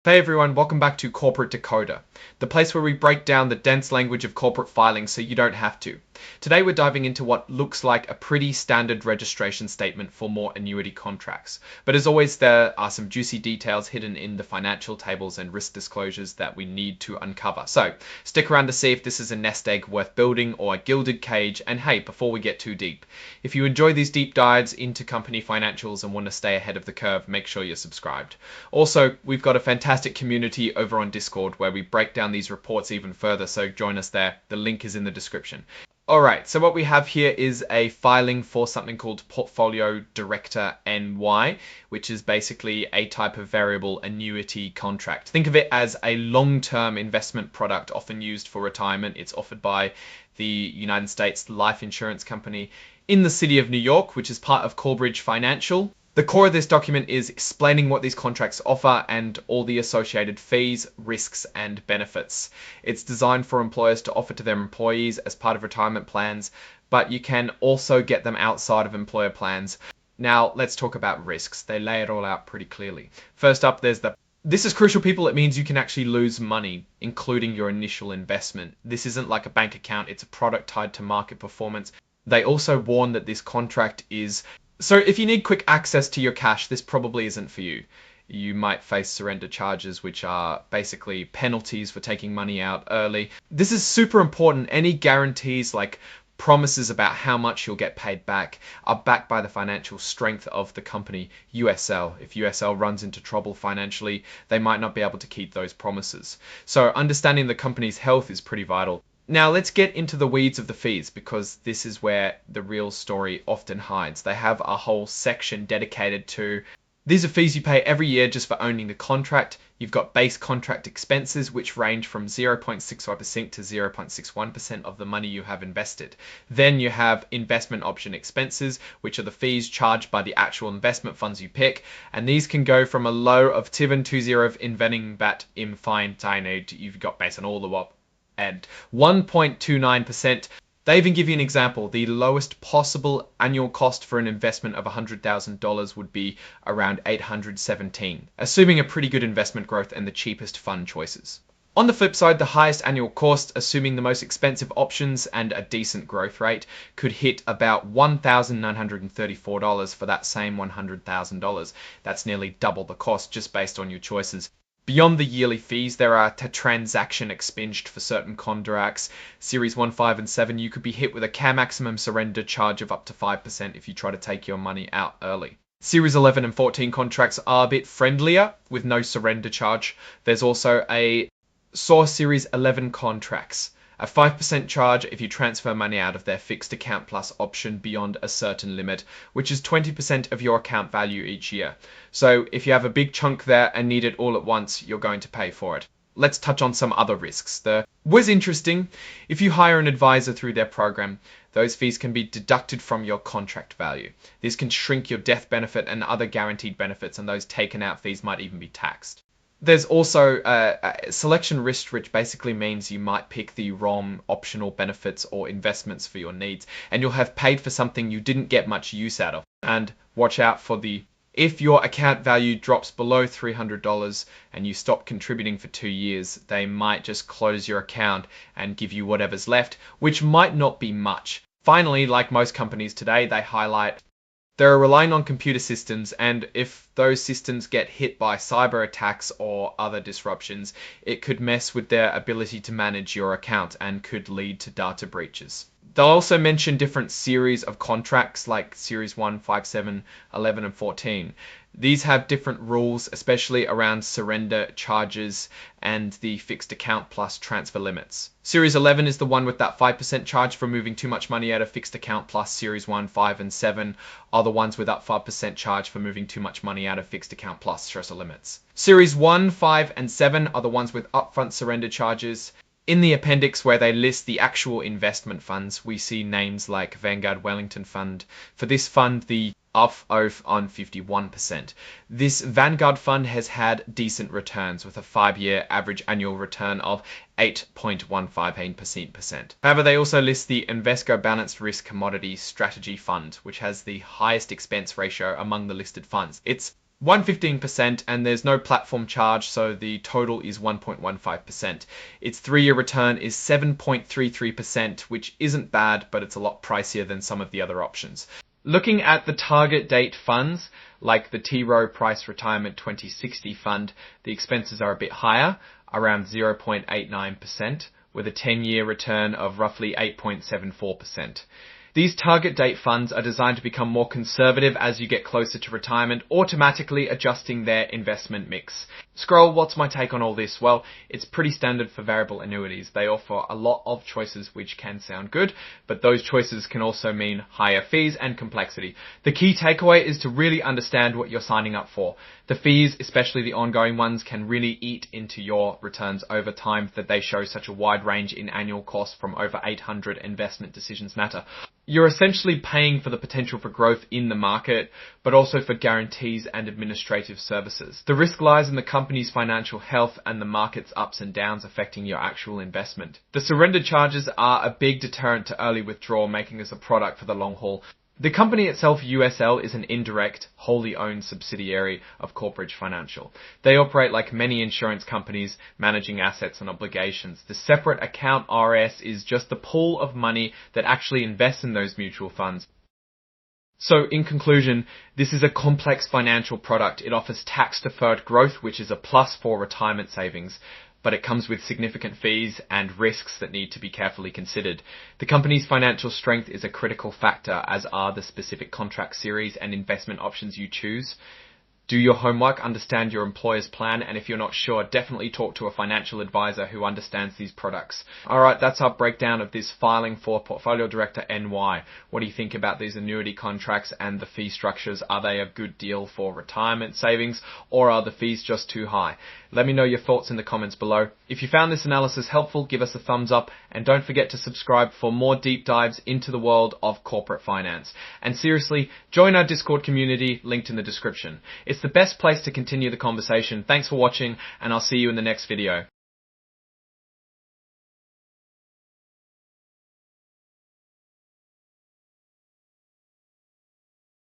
Hey everyone, welcome back to Corporate Decoder, the place where we break down the dense language of corporate filing so you don't have to. Today we're diving into what looks like a pretty standard registration statement for more annuity contracts. But as always, there are some juicy details hidden in the financial tables and risk disclosures that we need to uncover. So stick around to see if this is a nest egg worth building or a gilded cage. And hey, before we get too deep, if you enjoy these deep dives into company financials and want to stay ahead of the curve, make sure you're subscribed. Also, we've got a fantastic community over on Discord where we break down these reports even further, so join us there. The link is in the description. Alright, so what we have here is a filing for something called Portfolio Director NY, which is basically a type of variable annuity contract. Think of it as a long-term investment product often used for retirement. It's offered by the United States life insurance company in the city of New York, which is part of Corebridge Financial. The core of this document is explaining what these contracts offer and all the associated fees, risks, and benefits. It's designed for employers to offer to their employees as part of retirement plans, but you can also get them outside of employer plans. Now, let's talk about risks. They lay it all out pretty clearly. First up, this is crucial, people. It means you can actually lose money, including your initial investment. This isn't like a bank account. It's a product tied to market performance. They also warn that this contract is... So if you need quick access to your cash, this probably isn't for you. You might face surrender charges, which are basically penalties for taking money out early. This is super important. Any guarantees, like promises about how much you'll get paid back, are backed by the financial strength of the company USL. If USL runs into trouble financially, they might not be able to keep those promises. So understanding the company's health is pretty vital. Now let's get into the weeds of the fees, because this is where the real story often hides. They have a whole section dedicated to, these are fees you pay every year just for owning the contract. You've got base contract expenses, which range from 0.65% to 0.61% of the money you have invested. Then you have investment option expenses, which are the fees charged by the actual investment funds you pick. And these can go from a low of 720 inventing bat im fine you've got based on all the and 1.29%. They even give you an example. The lowest possible annual cost for an investment of $100,000 would be around $817, assuming a pretty good investment growth and the cheapest fund choices. On the flip side, the highest annual cost, assuming the most expensive options and a decent growth rate, could hit about $1,934 for that same $100,000. That's nearly double the cost just based on your choices. Beyond the yearly fees, there are transaction expunged for certain contracts. Series 1, 5, and 7, you could be hit with a maximum surrender charge of up to 5% if you try to take your money out early. Series 11 and 14 contracts are a bit friendlier with no surrender charge. There's also a Source Series 11 contracts. A 5% charge if you transfer money out of their fixed account plus option beyond a certain limit, which is 20% of your account value each year. So if you have a big chunk there and need it all at once, you're going to pay for it. Let's touch on some other risks. Was interesting. If you hire an advisor through their program, those fees can be deducted from your contract value. This can shrink your death benefit and other guaranteed benefits, and those taken out fees might even be taxed. There's also a selection risk, which basically means you might pick the wrong optional benefits or investments for your needs, and you'll have paid for something you didn't get much use out of. And watch out for if your account value drops below $300 and you stop contributing for 2 years, they might just close your account and give you whatever's left, which might not be much. Finally, like most companies today, they highlight they're relying on computer systems, and if those systems get hit by cyber attacks or other disruptions, it could mess with their ability to manage your account and could lead to data breaches. They'll also mention different series of contracts like Series 1, 5, 7, 11, and 14. These have different rules, especially around surrender charges and the fixed account plus transfer limits. Series 11 is the one with that 5% charge for moving too much money out of fixed account, plus Series 1, 5, and 7 are the ones with that 5% charge for moving too much money out of fixed account plus transfer limits. Series 1, 5, and 7 are the ones with upfront surrender charges. In the appendix where they list the actual investment funds, we see names like Vanguard Wellington Fund. For this fund, the off on 51%. This Vanguard fund has had decent returns with a 5-year average annual return of 8.158%. However, they also list the Invesco Balanced Risk Commodity Strategy Fund, which has the highest expense ratio among the listed funds. It's One 15%, and there's no platform charge, so the total is 1.15%. Its 3-year return is 7.33%, which isn't bad, but it's a lot pricier than some of the other options. Looking at the target date funds, like the T. Rowe Price Retirement 2060 fund, the expenses are a bit higher, around 0.89%, with a 10-year return of roughly 8.74%. These target date funds are designed to become more conservative as you get closer to retirement, automatically adjusting their investment mix. Scroll, what's my take on all this? Well, it's pretty standard for variable annuities. They offer a lot of choices which can sound good, but those choices can also mean higher fees and complexity. The key takeaway is to really understand what you're signing up for. The fees, especially the ongoing ones, can really eat into your returns over time, that they show such a wide range in annual costs from over 800 investment decisions matter. You're essentially paying for the potential for growth in the market, but also for guarantees and administrative services. The risk lies in the company's financial health and the market's ups and downs affecting your actual investment. The surrender charges are a big deterrent to early withdrawal, making this a product for the long haul. The company itself, USL, is an indirect, wholly owned subsidiary of Corebridge Financial. They operate like many insurance companies, managing assets and obligations. The separate account RS is just the pool of money that actually invests in those mutual funds. So in conclusion, this is a complex financial product. It offers tax-deferred growth, which is a plus for retirement savings, but it comes with significant fees and risks that need to be carefully considered. The company's financial strength is a critical factor, as are the specific contract series and investment options you choose. Do your homework, understand your employer's plan, and if you're not sure, definitely talk to a financial advisor who understands these products. Alright, that's our breakdown of this filing for Portfolio Director NY. What do you think about these annuity contracts and the fee structures? Are they a good deal for retirement savings, or are the fees just too high? Let me know your thoughts in the comments below. If you found this analysis helpful, give us a thumbs up, and don't forget to subscribe for more deep dives into the world of corporate finance. And seriously, join our Discord community, linked in the description. It's the best place to continue the conversation. Thanks for watching, and I'll see you in the next video.